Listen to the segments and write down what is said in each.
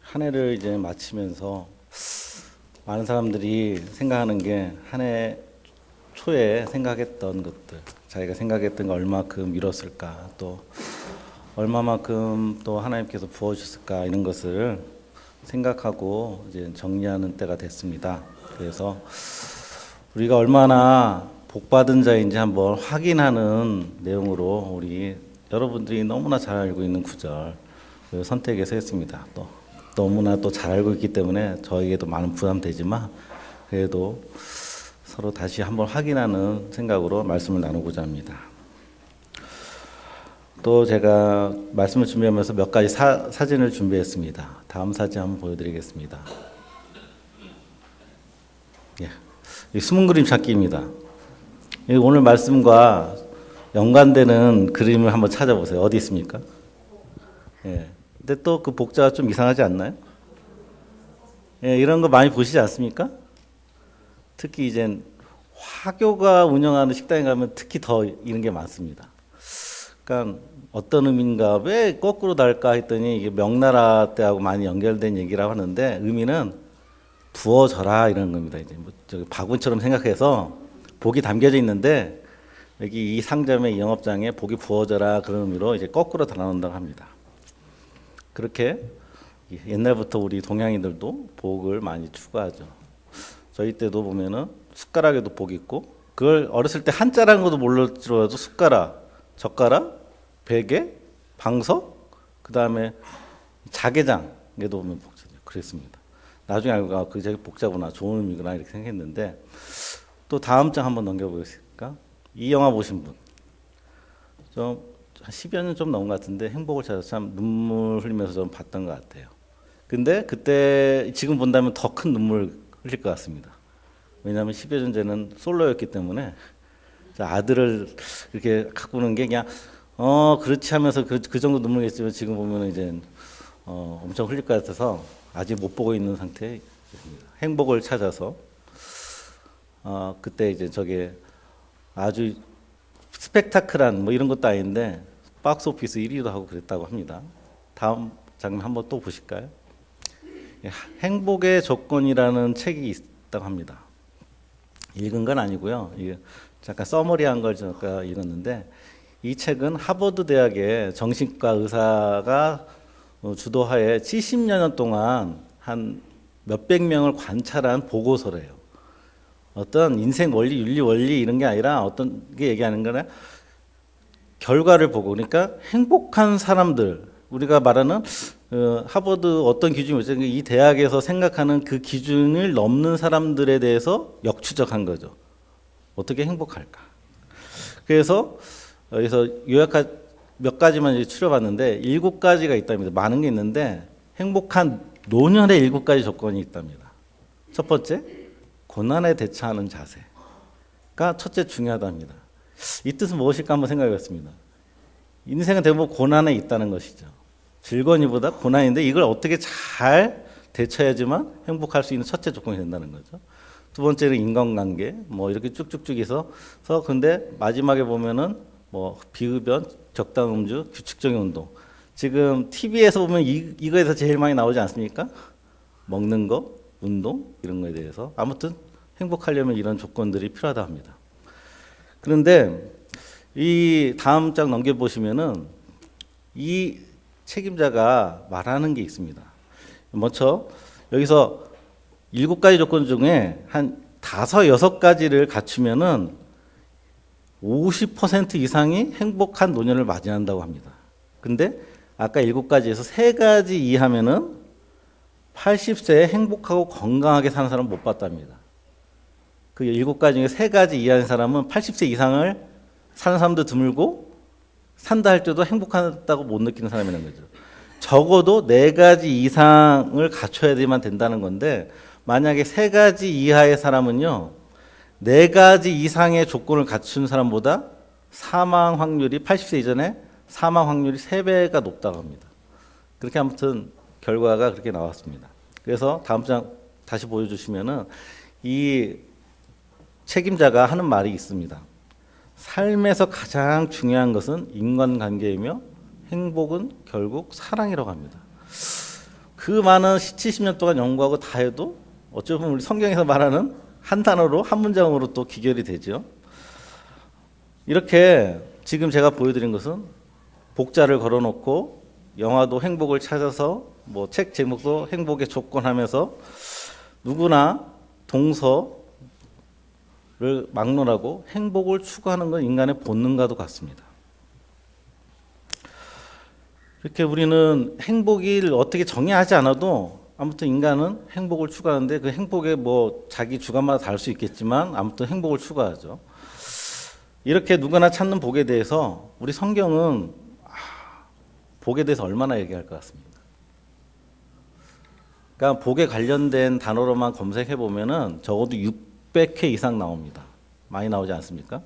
한 해를 이제 마치면서 많은 사람들이 생각하는 게 한 해 초에 생각했던 것들, 자기가 생각했던 거 얼마큼 이뤘을까, 또 얼마만큼 또 하나님께서 부어주셨을까 이런 것을 생각하고 이제 정리하는 때가 됐습니다. 그래서 우리가 얼마나 복받은 자인지 한번 확인하는 내용으로 우리 여러분들이 너무나 잘 알고 있는 구절 선택해서 했습니다. 또 너무나 또 잘 알고 있기 때문에 저에게도 많은 부담되지만 그래도 서로 다시 한번 확인하는 생각으로 말씀을 나누고자 합니다. 또 제가 말씀을 준비하면서 몇 가지 사진을 준비했습니다. 다음 사진 한번 보여드리겠습니다. 예, 이 숨은 그림 찾기입니다. 오늘 말씀과 연관되는 그림을 한번 찾아보세요. 어디 있습니까? 예. 근데 또 그 복자가 좀 이상하지 않나요? 예, 이런 거 많이 보시지 않습니까? 특히 이제 화교가 운영하는 식당에 가면 특히 더 이런 게 많습니다. 그러니까 어떤 의미인가, 왜 거꾸로 달까 했더니 이게 명나라 때하고 많이 연결된 얘기라고 하는데 의미는 부어져라 이런 겁니다. 이제 뭐 저기 바구니처럼 생각해서 복이 담겨져 있는데 여기 이 상점의 영업장에 복이 부어져라 그런 의미로 이제 거꾸로 달아놓는다고 합니다. 그렇게 옛날부터 우리 동양인들도 복을 많이 추구하죠. 저희 때도 보면은 숟가락에도 복이 있고 그걸 어렸을 때 한자라는 것도 몰랐더라도 숟가락, 젓가락, 베개, 방석, 그 다음에 자개장에도 보면 복자죠. 그랬습니다. 나중에 알고 그게 되게 복자구나, 좋은 의미구나 이렇게 생각했는데 또 다음 장 한번 넘겨보겠습니까? 이 영화 보신 분. 좀 한 10여 년 좀 넘은 것 같은데 행복을 찾아서 참 눈물 흘리면서 좀 봤던 것 같아요. 근데 그때 지금 본다면 더 큰 눈물 흘릴 것 같습니다. 왜냐하면 10여 년 전에는 솔로였기 때문에 아들을 이렇게 가꾸는 게 그냥 그렇지 하면서 그 정도 눈물이겠지만 지금 보면 이제 엄청 흘릴 것 같아서 아직 못 보고 있는 상태입니다. 행복을 찾아서 그때 이제 저게 아주 스펙타클한 뭐 이런 것도 아닌데 박스 오피스 1위도 하고 그랬다고 합니다. 다음 장면 한번 또 보실까요? 행복의 조건이라는 책이 있다고 합니다. 읽은 건 아니고요. 잠깐 서머리한 걸 제가 읽었는데 이 책은 하버드 대학의 정신과 의사가 주도하에 70여 년 동안 한 몇백 명을 관찰한 보고서래요. 어떤 인생 원리, 윤리 원리 이런 게 아니라 어떤 게 얘기하는 거는 결과를 보고, 그러니까 행복한 사람들, 우리가 말하는 하버드 어떤 기준이 있어요? 이 대학에서 생각하는 그 기준을 넘는 사람들에 대해서 역추적한 거죠. 어떻게 행복할까? 그래서 여기서 요약한 몇 가지만 추려봤는데 7가지가 있답니다. 많은 게 있는데 행복한 노년의 7가지 조건이 있답니다. 첫 번째, 고난에 대처하는 자세가 첫째 중요하답니다. 이 뜻은 무엇일까 한번 생각해봤습니다. 인생은 대부분 고난에 있다는 것이죠. 즐거운 일보다 고난인데 이걸 어떻게 잘 대처해야지만 행복할 수 있는 첫째 조건이 된다는 거죠. 두 번째는 인간관계, 뭐 이렇게 쭉쭉쭉 해서 근데 마지막에 보면은 뭐 비흡연, 적당 음주, 규칙적인 운동. 지금 TV에서 보면 이거에서 제일 많이 나오지 않습니까? 먹는 거, 운동 이런 거에 대해서 아무튼 행복하려면 이런 조건들이 필요하다 합니다. 그런데 이 다음 장 넘겨보시면은 이 책임자가 말하는 게 있습니다. 먼저 여기서 7가지 조건 중에 한 5, 6가지를 갖추면은 50% 이상이 행복한 노년을 맞이한다고 합니다. 근데 아까 7가지에서 3가지 이하면은 80세에 행복하고 건강하게 사는 사람은 못 봤답니다. 그 7가지 중에 3가지 이하인 사람은 80세 이상을 사는 사람도 드물고 산다 할 때도 행복하다고 못 느끼는 사람이라는 거죠. 적어도 4가지 이상을 갖춰야만 된다는 건데 만약에 3가지 이하의 사람은요 4가지 이상의 조건을 갖춘 사람보다 사망 확률이 80세 이전에 사망 확률이 3배가 높다고 합니다. 그렇게 아무튼 결과가 그렇게 나왔습니다. 그래서 다음 장 다시 보여주시면은 이 책임자가 하는 말이 있습니다. 삶에서 가장 중요한 것은 인간관계이며 행복은 결국 사랑이라고 합니다. 그 많은 70년 동안 연구하고 다 해도 어쩌면 우리 성경에서 말하는 한 단어로 한 문장으로 또 기결이 되죠. 이렇게 지금 제가 보여드린 것은 복자를 걸어놓고 영화도 행복을 찾아서 뭐 책 제목도 행복의 조건 하면서 누구나 동서를 막론하고 행복을 추구하는 건 인간의 본능과도 같습니다. 이렇게 우리는 행복을 어떻게 정의하지 않아도 아무튼 인간은 행복을 추구하는데 그 행복에 뭐 자기 주관마다 다를 수 있겠지만 아무튼 행복을 추구하죠. 이렇게 누구나 찾는 복에 대해서 우리 성경은 복에 대해서 얼마나 얘기할 것 같습니까? 그러니까 복에 관련된 단어로만 검색해 보면은 적어도 600회 이상 나옵니다. 많이 나오지 않습니까?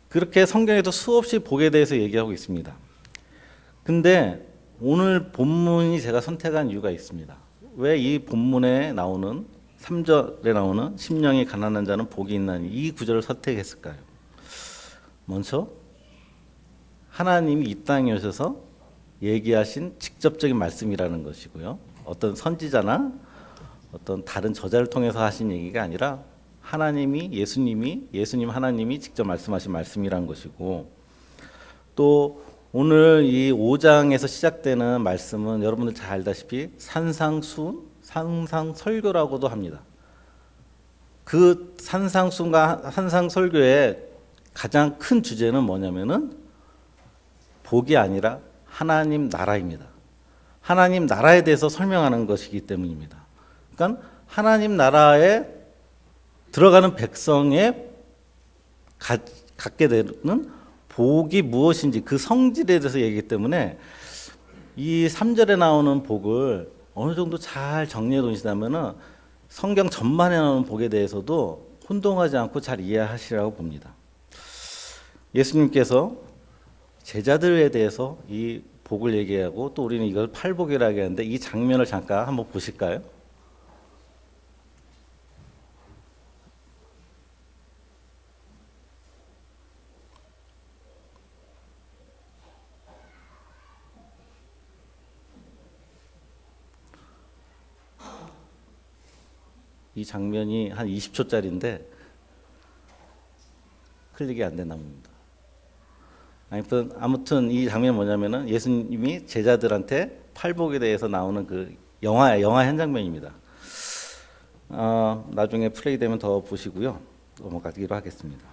그렇게 성경에도 수없이 복에 대해서 얘기하고 있습니다. 근데 오늘 본문이 제가 선택한 이유가 있습니다. 왜 이 본문에 나오는 3절에 나오는 심령이 가난한 자는 복이 있나니 이 구절을 선택했을까요? 먼저 하나님이 이 땅에 오셔서 얘기하신 직접적인 말씀이라는 것이고요. 어떤 선지자나 어떤 다른 저자를 통해서 하신 얘기가 아니라 하나님이 예수님 하나님이 직접 말씀하신 말씀이라는 것이고, 또 오늘 이 5장에서 시작되는 말씀은 여러분들 잘 알다시피 산상설교라고도 합니다. 그 산상순과 산상설교의 가장 큰 주제는 뭐냐면은 복이 아니라 하나님 나라입니다. 하나님 나라에 대해서 설명하는 것이기 때문입니다. 그러니까 하나님 나라에 들어가는 백성의 갖게 되는 복이 무엇인지 그 성질에 대해서 얘기하기 때문에 이 3절에 나오는 복을 어느 정도 잘 정리해 놓으시다면은 성경 전반에 나오는 복에 대해서도 혼동하지 않고 잘 이해하시라고 봅니다. 예수님께서 제자들에 대해서 이 복을 얘기하고 또 우리는 이걸 팔복이라고 하는데 이 장면을 잠깐 한번 보실까요? 이 장면이 한 20초짜리인데 클릭이 안 되나 봅니다. 아무튼 이 장면이 뭐냐면은 예수님이 제자들한테 팔복에 대해서 나오는 그 영화 한 장면입니다. 나중에 플레이 되면 더 보시고요. 넘어가기로 하겠습니다.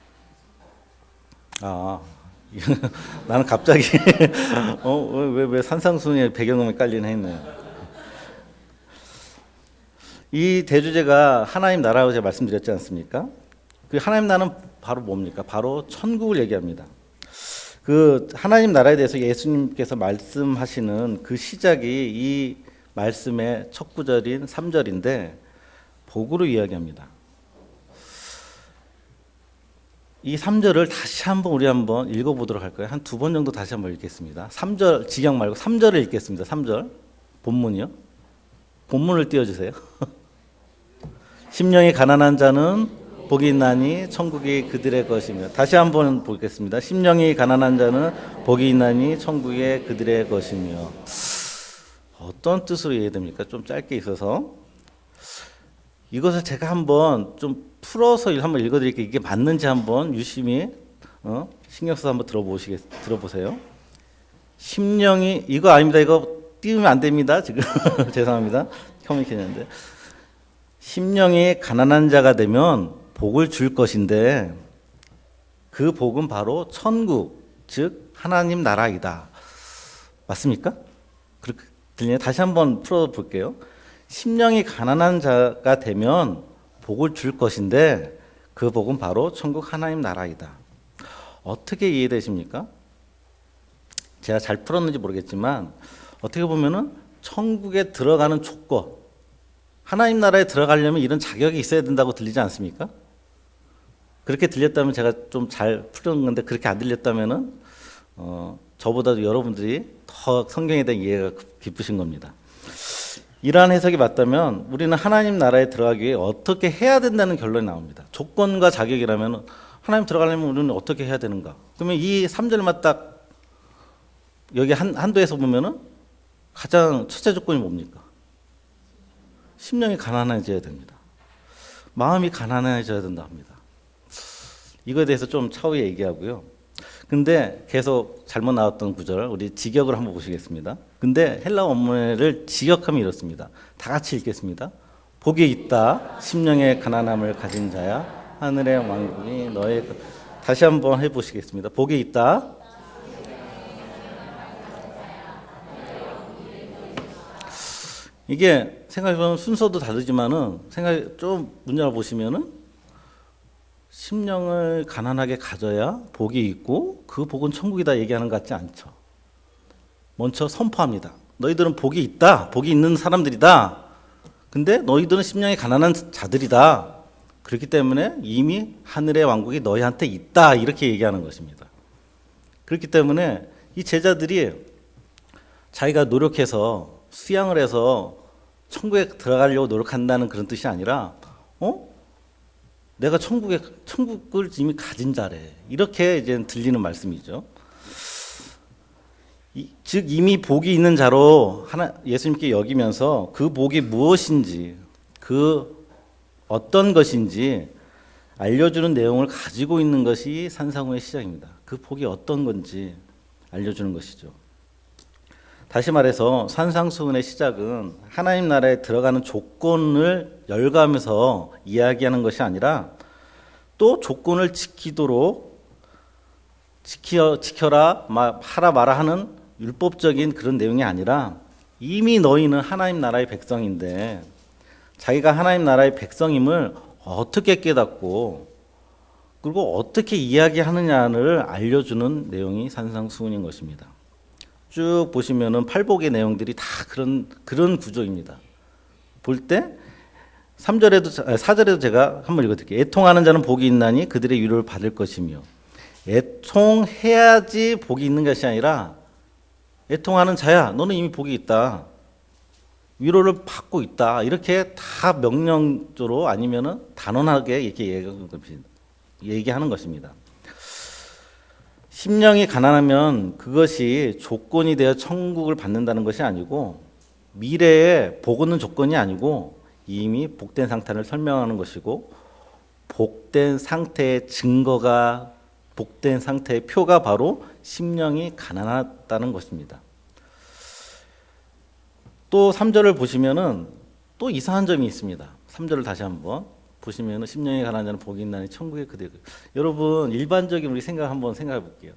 나는 갑자기 왜 산상순의 배경음이 깔리나 했네요. 이 대주제가 하나님 나라라고 제가 말씀드렸지 않습니까? 그 하나님 나라는 바로 뭡니까? 바로 천국을 얘기합니다. 그 하나님 나라에 대해서 예수님께서 말씀하시는 그 시작이 이 말씀의 첫 구절인 3절인데 복으로 이야기합니다. 이 3절을 다시 우리 한번 읽어보도록 할 거예요. 한 2번 정도 다시 한번 읽겠습니다. 3절 직역 말고 3절을 읽겠습니다. 3절 본문이요. 본문을 띄워주세요. 심령이 가난한 자는 복이 있나니 천국이 그들의 것이며. 다시 한번 보겠습니다. 심령이 가난한 자는 복이 있나니 천국이 그들의 것이며. 어떤 뜻으로 이해됩니까? 좀 짧게 있어서 이것을 제가 한번 좀 풀어서 한번 읽어드릴게요. 이게 맞는지 한번 유심히 신경 써서 한번 들어보세요. 심령이 이거 아닙니다. 이거 띄우면 안 됩니다. 지금 죄송합니다. 커뮤니케이션인데 심령이 가난한 자가 되면 복을 줄 것인데 그 복은 바로 천국, 즉 하나님 나라이다. 맞습니까? 그렇게 들리나요? 다시 한번 풀어볼게요. 심령이 가난한 자가 되면 복을 줄 것인데 그 복은 바로 천국 하나님 나라이다. 어떻게 이해되십니까? 제가 잘 풀었는지 모르겠지만 어떻게 보면은 천국에 들어가는 조건, 하나님 나라에 들어가려면 이런 자격이 있어야 된다고 들리지 않습니까? 그렇게 들렸다면 제가 좀 잘 풀은 건데 그렇게 안 들렸다면은 저보다도 여러분들이 더 성경에 대한 이해가 깊으신 겁니다. 이러한 해석이 맞다면 우리는 하나님 나라에 들어가기 위해 어떻게 해야 된다는 결론이 나옵니다. 조건과 자격이라면 하나님 들어가려면 우리는 어떻게 해야 되는가? 그러면 이 3절만 딱 여기 한도에서 보면은 가장 첫째 조건이 뭡니까? 심령이 가난해져야 됩니다. 마음이 가난해져야 된다 합니다. 이거에 대해서 좀 차후에 얘기하고요. 근데 계속 잘못 나왔던 구절, 우리 직역을 한번 보시겠습니다. 근데 헬라 원문을 직역하면 이렇습니다. 다 같이 읽겠습니다. 복이 있다, 심령의 가난함을 가진 자야, 하늘의 왕국이 너의 다시 한번 해보시겠습니다. 복이 있다. 이게 생각해보면 순서도 다르지만은 생각 좀 문장을 보시면은 심령을 가난하게 가져야 복이 있고 그 복은 천국이다 얘기하는 것 같지 않죠. 먼저 선포합니다. 너희들은 복이 있다. 복이 있는 사람들이다. 근데 너희들은 심령이 가난한 자들이다. 그렇기 때문에 이미 하늘의 왕국이 너희한테 있다. 이렇게 얘기하는 것입니다. 그렇기 때문에 이 제자들이 자기가 노력해서 수양을 해서 천국에 들어가려고 노력한다는 그런 뜻이 아니라 내가 천국을 이미 가진 자래. 이렇게 이제 들리는 말씀이죠. 즉 이미 복이 있는 자로 예수님께 여기면서 그 복이 무엇인지, 그 어떤 것인지 알려주는 내용을 가지고 있는 것이 산상호의 시작입니다. 그 복이 어떤 건지 알려주는 것이죠. 다시 말해서 산상수훈의 시작은 하나님 나라에 들어가는 조건을 열거하면서 이야기하는 것이 아니라 또 조건을 지켜라 하라 마라 하는 율법적인 그런 내용이 아니라 이미 너희는 하나님 나라의 백성인데 자기가 하나님 나라의 백성임을 어떻게 깨닫고 그리고 어떻게 이야기하느냐를 알려주는 내용이 산상수훈인 것입니다. 쭉 보시면은 팔복의 내용들이 다 그런 구조입니다. 볼 때 4절에도 제가 한번 읽어드릴게요. 애통하는 자는 복이 있나니 그들의 위로를 받을 것이며, 애통해야지 복이 있는 것이 아니라 애통하는 자야 너는 이미 복이 있다. 위로를 받고 있다. 이렇게 다 명령조로 아니면은 단언하게 이렇게 얘기하는 것입니다. 심령이 가난하면 그것이 조건이 되어 천국을 받는다는 것이 아니고 미래에 복 얻는 조건이 아니고 이미 복된 상태를 설명하는 것이고 복된 상태의 증거가 복된 상태의 표가 바로 심령이 가난하다는 것입니다. 또 3절을 보시면은 또 이상한 점이 있습니다. 3절을 다시 한번 보시면은 심령이 가난한 자는 복이 있나니 천국에 그대로. 여러분 일반적인 우리 생각 한번 생각해 볼게요.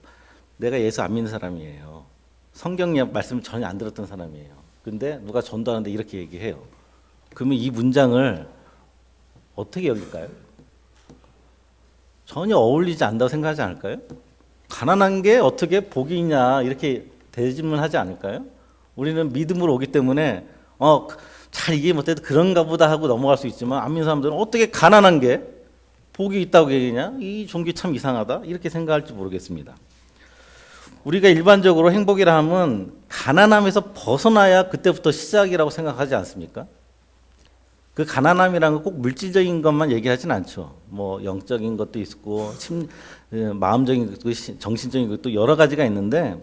내가 예수 안 믿는 사람이에요. 성경 말씀 전혀 안 들었던 사람이에요. 근데 누가 전도하는데 이렇게 얘기해요. 그러면 이 문장을 어떻게 여길까요? 전혀 어울리지 않는다고 생각하지 않을까요? 가난한 게 어떻게 복이 있냐 이렇게 대질문하지 않을까요? 우리는 믿음으로 오기 때문에 잘 이해 못해도 그런가 보다 하고 넘어갈 수 있지만 안 믿는 사람들은 어떻게 가난한 게 복이 있다고 얘기냐? 이 종교 참 이상하다 이렇게 생각할지 모르겠습니다. 우리가 일반적으로 행복이라 하면 가난함에서 벗어나야 그때부터 시작이라고 생각하지 않습니까? 그 가난함이라는 건 꼭 물질적인 것만 얘기하진 않죠. 뭐 영적인 것도 있고 마음적인 것도 정신적인 것도 여러 가지가 있는데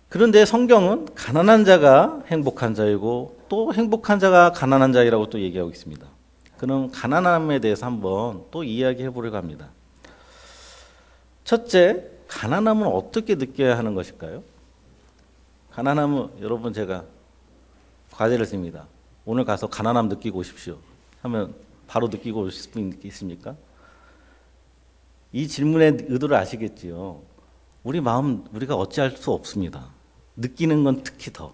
그런데 성경은 가난한 자가 행복한 자이고 또 행복한 자가 가난한 자이라고 또 얘기하고 있습니다. 그럼 가난함에 대해서 한번 또 이야기해 보려고 합니다. 첫째, 가난함은 어떻게 느껴야 하는 것일까요? 가난함은 여러분 제가 과제를 씁니다. 오늘 가서 가난함 느끼고 오십시오 하면 바로 느끼고 오실 분 있습니까? 이 질문의 의도를 아시겠지요. 우리 마음 우리가 어찌할 수 없습니다. 느끼는 건 특히 더.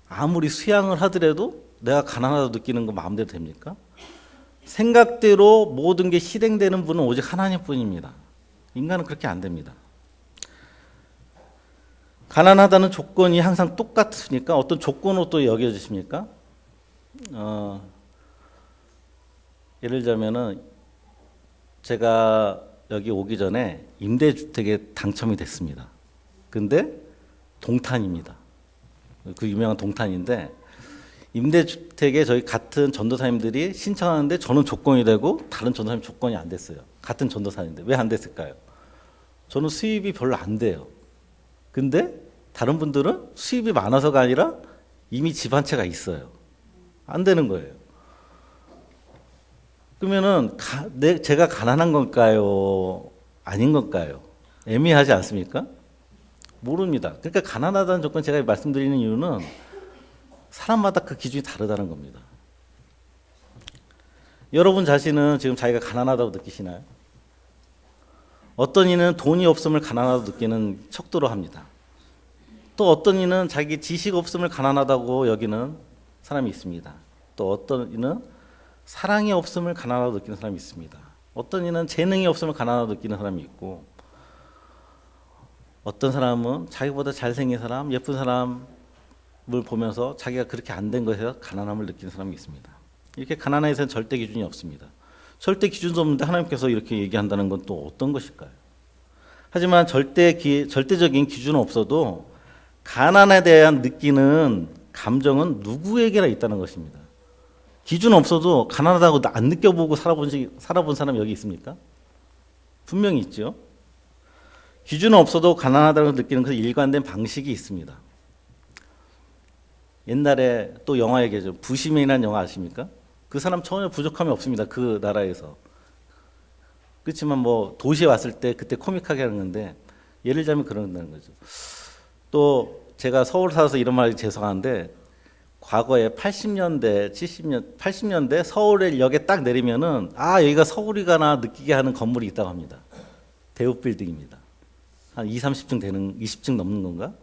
아무리 수양을 하더라도 내가 가난하다고 느끼는 건 마음대로 됩니까? 생각대로 모든 게 실행되는 분은 오직 하나님뿐입니다. 인간은 그렇게 안 됩니다. 가난하다는 조건이 항상 똑같으니까 어떤 조건으로 또 여겨지십니까? 예를 들자면은 제가 여기 오기 전에 임대주택에 당첨이 됐습니다. 근데 동탄입니다. 그 유명한 동탄인데 임대주택에 저희 같은 전도사님들이 신청하는데 저는 조건이 되고 다른 전도사님 조건이 안 됐어요. 같은 전도사인데 왜 안 됐을까요? 저는 수입이 별로 안 돼요. 근데 다른 분들은 수입이 많아서가 아니라 이미 집 한 채가 있어요. 안 되는 거예요. 그러면은 제가 가난한 걸까요? 아닌 걸까요? 애매하지 않습니까? 모릅니다. 그러니까 가난하다는 조건 제가 말씀드리는 이유는 사람마다 그 기준이 다르다는 겁니다. 여러분 자신은 지금 자기가 가난하다고 느끼시나요? 어떤 이는 돈이 없음을 가난하다고 느끼는 척도로 합니다. 또 어떤 이는 자기 지식 없음을 가난하다고 여기는 사람이 있습니다. 또 어떤 이는 사랑이 없음을 가난하다고 느끼는 사람이 있습니다. 어떤 이는 재능이 없음을 가난하다고 느끼는 사람이 있고, 어떤 사람은 자기보다 잘생긴 사람, 예쁜 사람을 보면서 자기가 그렇게 안 된 것에서 가난함을 느끼는 사람이 있습니다. 이렇게 가난에서는 절대 기준이 없습니다. 절대 기준도 없는데 하나님께서 이렇게 얘기한다는 건 또 어떤 것일까요? 하지만 절대적인 기준은 없어도 가난에 대한 느끼는 감정은 누구에게나 있다는 것입니다. 기준 없어도 가난하다고 안 느껴보고 살아본 사람 여기 있습니까? 분명히 있죠. 기준은 없어도 가난하다고 느끼는 그 일관된 방식이 있습니다. 옛날에 또 영화 얘기죠. 부시맨이라는 영화 아십니까? 그 사람 전혀 부족함이 없습니다. 그 나라에서. 그렇지만 뭐 도시에 왔을 때 그때 코믹하게 하는 건데 예를 들자면 그런다는 거죠. 또 제가 서울 살아서 이런 말이 죄송한데 과거에 80년대 서울의 역에 딱 내리면은 여기가 서울이가나 느끼게 하는 건물이 있다고 합니다. 대우 빌딩입니다. 한 20층 되는 20층 넘는 건가?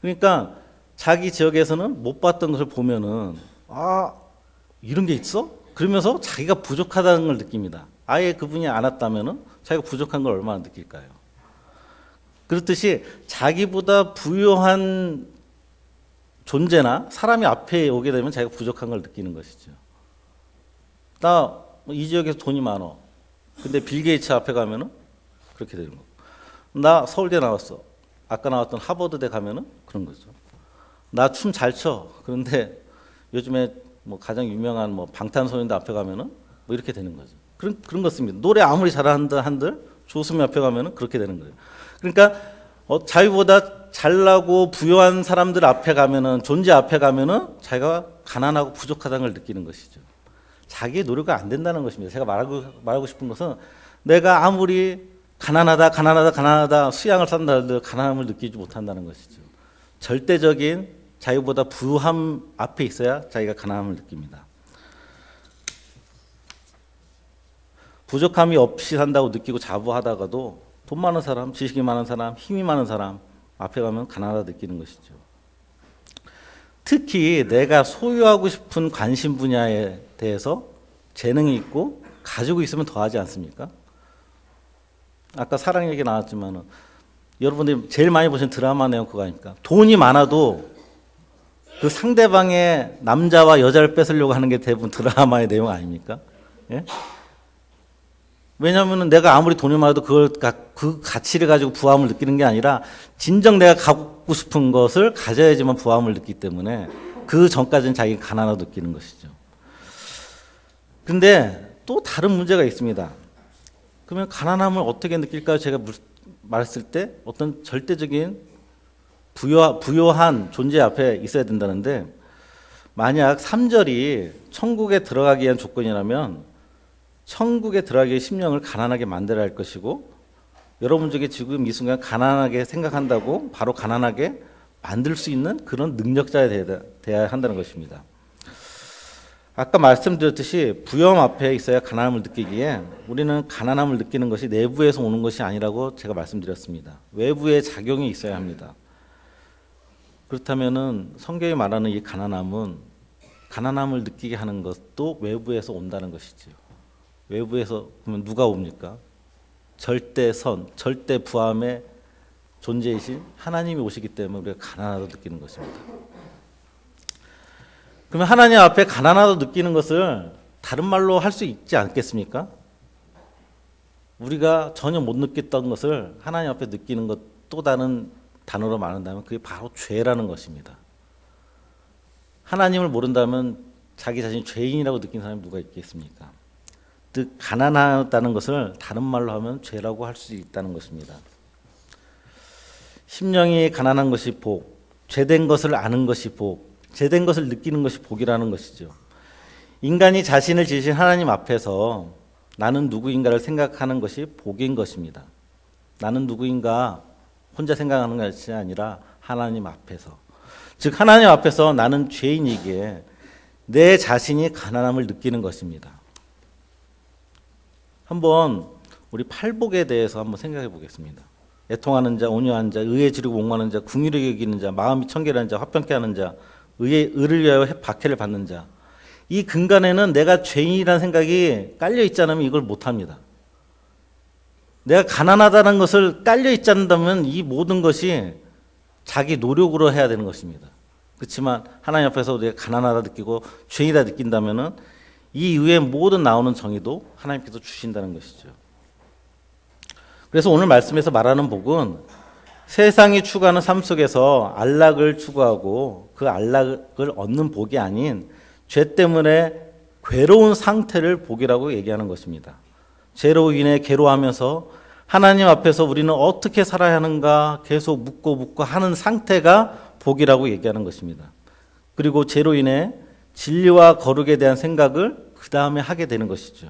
그러니까 자기 지역에서는 못 봤던 것을 보면은 이런 게 있어? 그러면서 자기가 부족하다는 걸 느낍니다. 아예 그분이 안 왔다면은 자기가 부족한 걸 얼마나 느낄까요? 그렇듯이 자기보다 부유한 존재나 사람이 앞에 오게 되면 자기가 부족한 걸 느끼는 것이죠. 이 지역에서 돈이 많어. 근데 빌 게이츠 앞에 가면은 그렇게 되는 거고. 나 서울대 나왔어. 아까 나왔던 하버드대 가면은 그런 거죠. 나 춤 잘 춰. 그런데 요즘에 뭐 가장 유명한 뭐 방탄소년단 앞에 가면은 뭐 이렇게 되는 거죠. 그런 것입니다. 노래 아무리 잘한다 한들 조수미 앞에 가면은 그렇게 되는 거예요. 그러니까 자기보다 잘나고 부유한 사람들 앞에 가면은 존재 앞에 가면은 자기가 가난하고 부족하다는 걸 느끼는 것이죠. 자기의 노력이 안 된다는 것입니다. 제가 말하고 싶은 것은 내가 아무리 가난하다 수양을 산다 해도 가난함을 느끼지 못한다는 것이죠. 절대적인 자기보다 부유함 앞에 있어야 자기가 가난함을 느낍니다. 부족함이 없이 산다고 느끼고 자부하다가도 돈 많은 사람, 지식이 많은 사람, 힘이 많은 사람 앞에 가면 가난하다 느끼는 것이죠. 특히 내가 소유하고 싶은 관심 분야에 대해서 재능이 있고 가지고 있으면 더하지 않습니까? 아까 사랑 얘기 나왔지만은 여러분들이 제일 많이 보신 드라마 내용 그거 아닙니까? 돈이 많아도 그 상대방의 남자와 여자를 뺏으려고 하는 게 대부분 드라마의 내용 아닙니까? 예? 왜냐하면 내가 아무리 돈이 많아도 그 가치를 가지고 부함을 느끼는 게 아니라 진정 내가 갖고 싶은 것을 가져야지만 부함을 느끼기 때문에 그 전까지는 자기가 가난하다고 느끼는 것이죠. 근데 또 다른 문제가 있습니다. 그러면 가난함을 어떻게 느낄까요? 제가 말했을 때 어떤 절대적인 부요한 존재 앞에 있어야 된다는데 만약 3절이 천국에 들어가기 위한 조건이라면 천국에 들어가기 위해 심령을 가난하게 만들어야 할 것이고 여러분 중에 지금 이 순간 가난하게 생각한다고 바로 가난하게 만들 수 있는 그런 능력자에 대해야 한다는 것입니다. 아까 말씀드렸듯이 부여함 앞에 있어야 가난함을 느끼기에 우리는 가난함을 느끼는 것이 내부에서 오는 것이 아니라고 제가 말씀드렸습니다. 외부의 작용이 있어야 합니다. 그렇다면은 성경이 말하는 이 가난함은 가난함을 느끼게 하는 것도 외부에서 온다는 것이지요. 외부에서 그러면 누가 옵니까? 절대선, 절대 부함의 존재이신 하나님이 오시기 때문에 우리가 가난하다고 느끼는 것입니다. 그러면 하나님 앞에 가난하다고 느끼는 것을 다른 말로 할 수 있지 않겠습니까? 우리가 전혀 못 느꼈던 것을 하나님 앞에 느끼는 것 또 다른 단어로 말한다면 그게 바로 죄라는 것입니다. 하나님을 모른다면 자기 자신이 죄인이라고 느끼는 사람이 누가 있겠습니까? 즉 가난하다는 것을 다른 말로 하면 죄라고 할 수 있다는 것입니다. 심령이 가난한 것이 복, 죄된 것을 아는 것이 복, 제된 것을 느끼는 것이 복이라는 것이죠. 인간이 자신을 지으신 하나님 앞에서 나는 누구인가를 생각하는 것이 복인 것입니다. 나는 누구인가 혼자 생각하는 것이 아니라 하나님 앞에서. 즉 하나님 앞에서 나는 죄인이기에 내 자신이 가난함을 느끼는 것입니다. 한번 우리 팔복에 대해서 한번 생각해 보겠습니다. 애통하는 자, 온유한 자, 의에 지르고 목마른 자, 궁유를 여기는 자, 마음이 청결한 자, 화평케 하는 자, 의를 위하여 박해를 받는 자. 이 근간에는 내가 죄인이라는 생각이 깔려 있지 않으면 이걸 못합니다. 내가 가난하다는 것을 깔려 있지 않다면 이 모든 것이 자기 노력으로 해야 되는 것입니다. 그렇지만 하나님 앞에서 내가 가난하다 느끼고 죄인이다 느낀다면 이 이외의 모든 나오는 정의도 하나님께서 주신다는 것이죠. 그래서 오늘 말씀에서 말하는 복은 세상이 추구하는 삶 속에서 안락을 추구하고 그 안락을 얻는 복이 아닌 죄 때문에 괴로운 상태를 복이라고 얘기하는 것입니다. 죄로 인해 괴로워하면서 하나님 앞에서 우리는 어떻게 살아야 하는가 계속 묻고 하는 상태가 복이라고 얘기하는 것입니다. 그리고 죄로 인해 진리와 거룩에 대한 생각을 그 다음에 하게 되는 것이죠.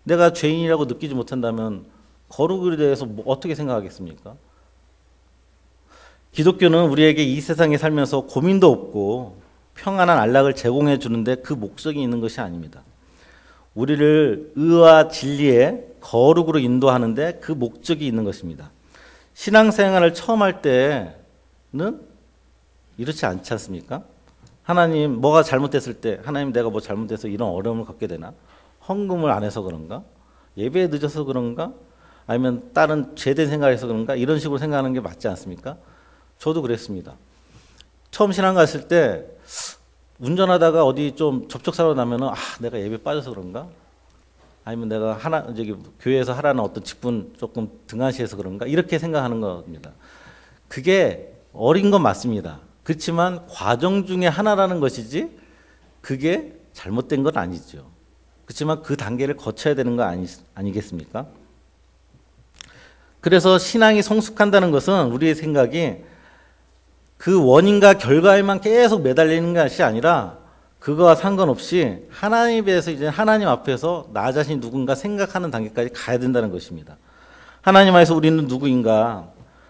내가 죄인이라고 느끼지 못한다면 거룩에 대해서 어떻게 생각하겠습니까? 기독교는 우리에게 이 세상에 살면서 고민도 없고 평안한 안락을 제공해 주는데 그 목적이 있는 것이 아닙니다. 우리를 의와 진리의 거룩으로 인도하는데 그 목적이 있는 것입니다. 신앙생활을 처음 할 때는 이렇지 않지 않습니까? 하나님 뭐가 잘못됐을 때 하나님 내가 뭐 잘못해서 이런 어려움을 겪게 되나? 헌금을 안 해서 그런가? 예배에 늦어서 그런가? 아니면 다른 죄된 생각을 해서 그런가? 이런 식으로 생각하는 게 맞지 않습니까? 저도 그랬습니다. 처음 신앙 갔을 때 운전하다가 어디 좀 접촉사고 나면은 내가 예배 빠져서 그런가? 아니면 내가 교회에서 하라는 어떤 직분 조금 등한시해서 그런가? 이렇게 생각하는 겁니다. 그게 어린 건 맞습니다. 그렇지만 과정 중에 하나라는 것이지 그게 잘못된 건 아니죠. 그렇지만 그 단계를 거쳐야 되는 거 아니겠습니까? 그래서 신앙이 성숙한다는 것은 우리의 생각이 그 원인과 결과에만 계속 매달리는 것이 아니라 그거와 상관없이 하나님에 대해서 이제 하나님 앞에서 나 자신이 누군가 생각하는 단계까지 가야 된다는 것입니다. 하나님 안에서 우리는 누구인가?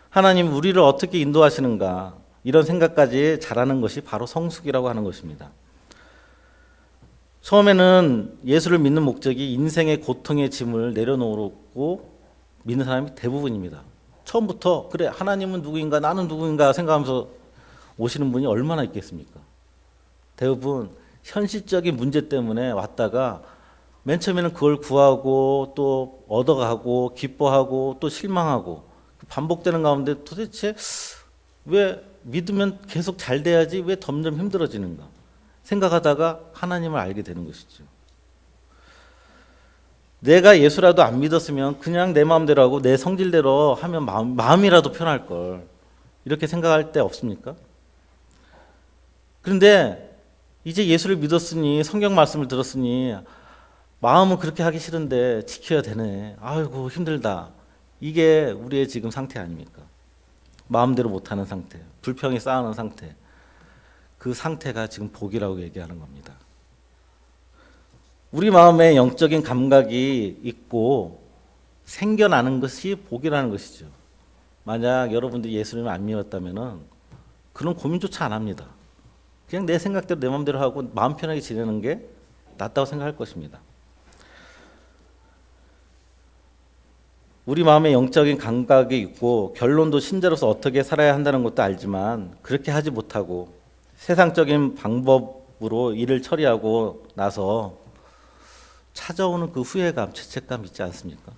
하나님 우리를 어떻게 인도하시는가? 이런 생각까지 잘하는 것이 바로 성숙이라고 하는 것입니다. 처음에는 예수를 믿는 목적이 인생의 고통의 짐을 내려놓고 믿는 사람이 대부분입니다. 처음부터 그래 하나님은 누구인가 나는 누구인가 생각하면서 오시는 분이 얼마나 있겠습니까? 대부분 현실적인 문제 때문에 왔다가 맨 처음에는 그걸 구하고 또 얻어가고 기뻐하고 또 실망하고 반복되는 가운데 도대체 왜 믿으면 계속 잘 돼야지 왜 점점 힘들어지는가 생각하다가 하나님을 알게 되는 것이죠. 내가 예수라도 안 믿었으면 그냥 내 마음대로 하고 내 성질대로 하면 마음이라도 편할 걸 이렇게 생각할 때 없습니까? 그런데 이제 예수를 믿었으니 성경 말씀을 들었으니 마음은 그렇게 하기 싫은데 지켜야 되네. 아이고 힘들다. 이게 우리의 지금 상태 아닙니까? 마음대로 못하는 상태, 불평이 쌓이는 상태. 그 상태가 지금 복이라고 얘기하는 겁니다. 우리 마음에 영적인 감각이 있고 생겨나는 것이 복이라는 것이죠. 만약 여러분들이 예수님을 안 믿었다면 그런 고민조차 안 합니다. 그냥 내 생각대로 내 마음대로 하고 마음 편하게 지내는 게 낫다고 생각할 것입니다. 우리 마음에 영적인 감각이 있고 결론도 신자로서 어떻게 살아야 한다는 것도 알지만 그렇게 하지 못하고 세상적인 방법으로 일을 처리하고 나서 찾아오는 그 후회감, 죄책감 있지 않습니까?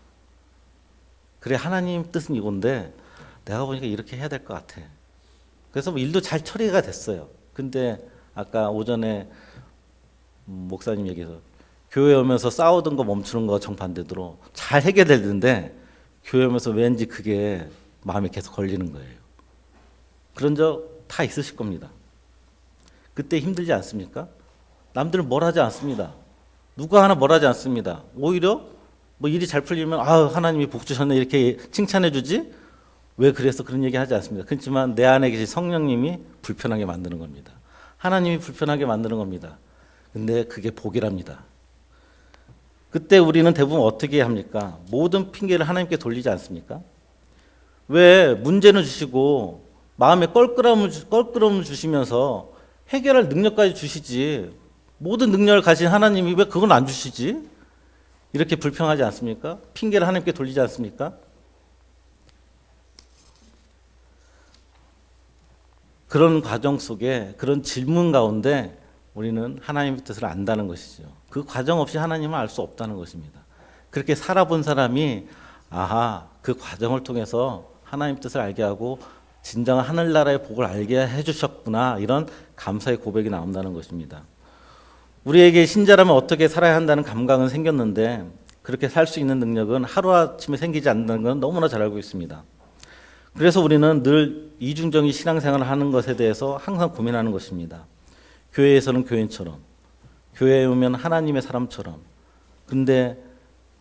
그래 하나님 뜻은 이건데 내가 보니까 이렇게 해야 될 것 같아. 그래서 뭐 일도 잘 처리가 됐어요. 근데 아까 오전에 목사님 얘기해서 교회 오면서 싸우던 거 멈추는 거 정반대로 잘 해결되는데 교회 오면서 왠지 그게 마음에 계속 걸리는 거예요. 그런 적 다 있으실 겁니다. 그때 힘들지 않습니까? 남들은 뭘 하지 않습니다. 누가 하나 뭘 하지 않습니다. 오히려 뭐 일이 잘 풀리면 하나님이 복 주셨네 이렇게 칭찬해 주지 왜 그래서 그런 얘기 하지 않습니다. 그렇지만 내 안에 계신 성령님이 불편하게 만드는 겁니다. 하나님이 불편하게 만드는 겁니다. 근데 그게 복이랍니다. 그때 우리는 대부분 어떻게 합니까? 모든 핑계를 하나님께 돌리지 않습니까? 왜 문제는 주시고 마음에 껄끄러움을 주시면서 해결할 능력까지 주시지, 모든 능력을 가진 하나님이 왜 그건 안 주시지? 이렇게 불평하지 않습니까? 핑계를 하나님께 돌리지 않습니까? 그런 과정 속에, 그런 질문 가운데 우리는 하나님의 뜻을 안다는 것이죠. 그 과정 없이 하나님을 알 수 없다는 것입니다. 그렇게 살아본 사람이 아하, 그 과정을 통해서 하나님의 뜻을 알게 하고 진정한 하늘나라의 복을 알게 해주셨구나, 이런 감사의 고백이 나온다는 것입니다. 우리에게 신자라면 어떻게 살아야 한다는 감각은 생겼는데 그렇게 살 수 있는 능력은 하루아침에 생기지 않는다는 건 너무나 잘 알고 있습니다. 그래서 우리는 늘 이중적인 신앙생활을 하는 것에 대해서 항상 고민하는 것입니다. 교회에서는 교인처럼, 교회에 오면 하나님의 사람처럼, 근데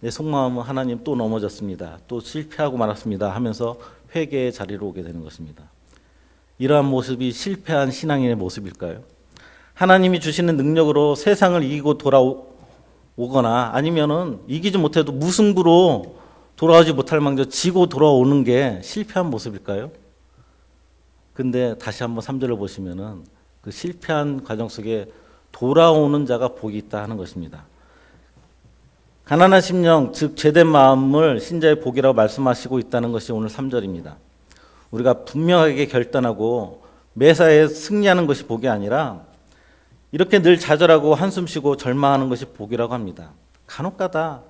내 속마음은 하나님 또 넘어졌습니다, 또 실패하고 말았습니다 하면서 회개의 자리로 오게 되는 것입니다. 이러한 모습이 실패한 신앙인의 모습일까요? 하나님이 주시는 능력으로 세상을 이기고 돌아오거나 아니면은 이기지 못해도 무승부로 돌아오지 못할 망정 지고 돌아오는 게 실패한 모습일까요? 근데 다시 한번 3절을 보시면은 그 실패한 과정 속에 돌아오는 자가 복이 있다 하는 것입니다. 가난한 심령, 즉 죄된 마음을 신자의 복이라고 말씀하시고 있다는 것이 오늘 3절입니다. 우리가 분명하게 결단하고 매사에 승리하는 것이 복이 아니라 이렇게 늘 좌절하고 한숨 쉬고 절망하는 것이 복이라고 합니다. 간혹가다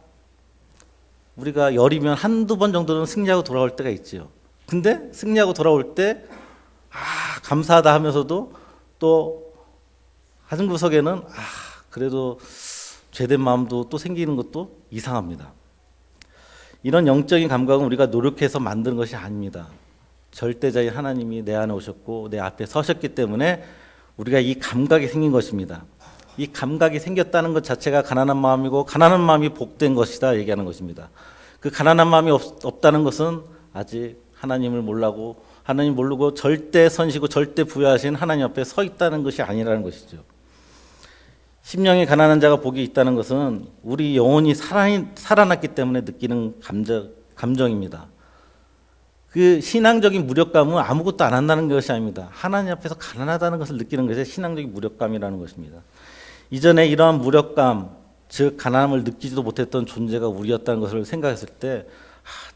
우리가 열이면 한두 번 정도는 승리하고 돌아올 때가 있지요. 근데 승리하고 돌아올 때 감사하다 하면서도 또 가슴 구석에는 그래도 죄된 마음도 또 생기는 것도 이상합니다. 이런 영적인 감각은 우리가 노력해서 만드는 것이 아닙니다. 절대자인 하나님이 내 안에 오셨고 내 앞에 서셨기 때문에 우리가 이 감각이 생긴 것입니다. 이 감각이 생겼다는 것 자체가 가난한 마음이고 가난한 마음이 복된 것이다 얘기하는 것입니다. 그 가난한 마음이 없다는 것은 아직 하나님을 모르고 절대 선시고 절대 부여하신 하나님 앞에 서 있다는 것이 아니라는 것이죠. 심령이 가난한 자가 복이 있다는 것은 우리 영혼이 살아났기 때문에 느끼는 감정입니다. 그 신앙적인 무력감은 아무것도 안 한다는 것이 아닙니다. 하나님 앞에서 가난하다는 것을 느끼는 것이 신앙적인 무력감이라는 것입니다. 이전에 이러한 무력감, 즉 가난함을 느끼지도 못했던 존재가 우리였다는 것을 생각했을 때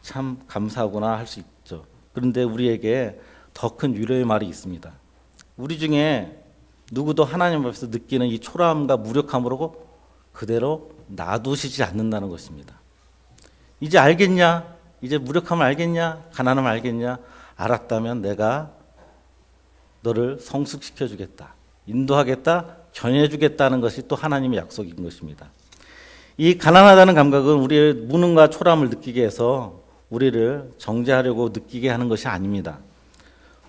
참 감사하구나 할 수 있죠. 그런데 우리에게 더 큰 위로의 말이 있습니다. 우리 중에 누구도 하나님 앞에서 느끼는 이 초라함과 무력함으로 그대로 놔두시지 않는다는 것입니다. 이제 알겠냐? 이제 무력함을 알겠냐? 가난함을 알겠냐? 알았다면 내가 너를 성숙시켜 주겠다, 인도하겠다, 견해 주겠다는 것이 또 하나님의 약속인 것입니다. 이 가난하다는 감각은 우리의 무능과 초라함을 느끼게 해서 우리를 정죄하려고 느끼게 하는 것이 아닙니다.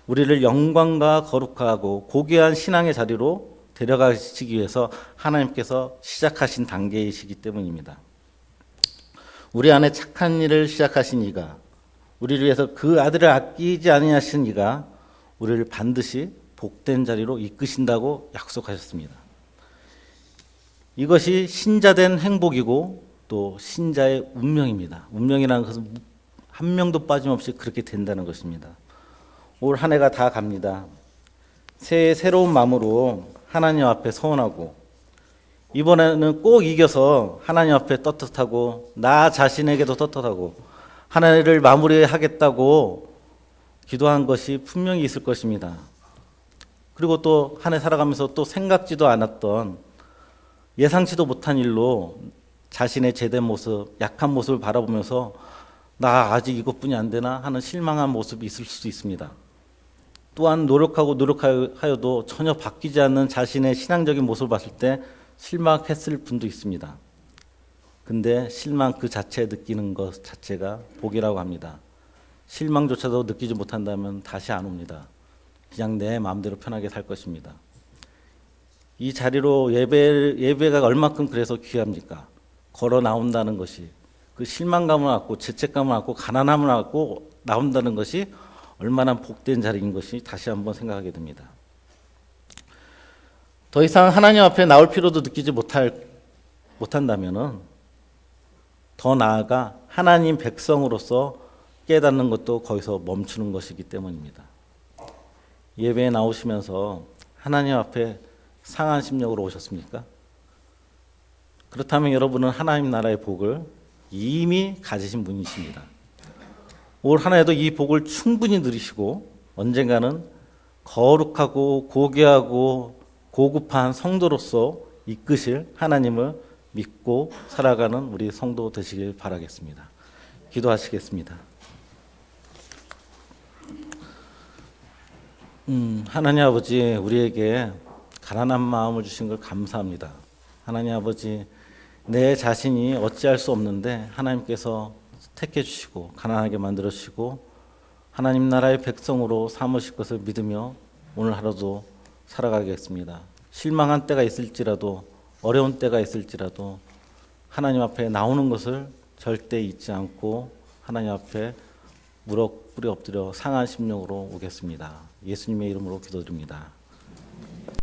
우리를 영광과 거룩하고 고귀한 신앙의 자리로 데려가시기 위해서 하나님께서 시작하신 단계이시기 때문입니다. 우리 안에 착한 일을 시작하신 이가, 우리를 위해서 그 아들을 아끼지 아니하신 이가 우리를 반드시 복된 자리로 이끄신다고 약속하셨습니다. 이것이 신자된 행복이고 또 신자의 운명입니다. 운명이라는 것은 한 명도 빠짐없이 그렇게 된다는 것입니다. 올 한 해가 다 갑니다. 새해 새로운 마음으로 하나님 앞에 서원하고 이번에는 꼭 이겨서 하나님 앞에 떳떳하고 나 자신에게도 떳떳하고 한 해를 마무리하겠다고 기도한 것이 분명히 있을 것입니다. 그리고 또 한 해 살아가면서 또 생각지도 않았던 예상치도 못한 일로 자신의 제된 모습, 약한 모습을 바라보면서 나 아직 이것뿐이 안 되나 하는 실망한 모습이 있을 수도 있습니다. 또한 노력하여도 전혀 바뀌지 않는 자신의 신앙적인 모습을 봤을 때 실망했을 분도 있습니다. 근데 실망 그 자체 느끼는 것 자체가 복이라고 합니다. 실망조차도 느끼지 못한다면 다시 안 옵니다. 그냥 내 마음대로 편하게 살 것입니다. 이 자리로 예배가 얼마큼 그래서 귀합니까? 걸어 나온다는 것이, 그 실망감을 안고 죄책감을 안고 가난함을 안고 나온다는 것이 얼마나 복된 자리인 것이 다시 한번 생각하게 됩니다. 더 이상 하나님 앞에 나올 필요도 느끼지 못한다면은 더 나아가 하나님 백성으로서 깨닫는 것도 거기서 멈추는 것이기 때문입니다. 예배에 나오시면서 하나님 앞에 상한 심령으로 오셨습니까? 그렇다면 여러분은 하나님 나라의 복을 이미 가지신 분이십니다. 올 한 해도 이 복을 충분히 누리시고 언젠가는 거룩하고 고귀하고 고급한 성도로서 이끄실 하나님을 믿고 살아가는 우리 성도 되시길 바라겠습니다. 기도하시겠습니다. 하나님 아버지, 우리에게 가난한 마음을 주신 걸 감사합니다. 하나님 아버지, 내 자신이 어찌할 수 없는데 하나님께서 택해 주시고 가난하게 만들어 주시고 하나님 나라의 백성으로 삼으실 것을 믿으며 오늘 하루도 살아가겠습니다. 실망한 때가 있을지라도 어려운 때가 있을지라도 하나님 앞에 나오는 것을 절대 잊지 않고 하나님 앞에 무릎 꿇어 엎드려 상한 심령으로 오겠습니다. 예수님의 이름으로 기도드립니다.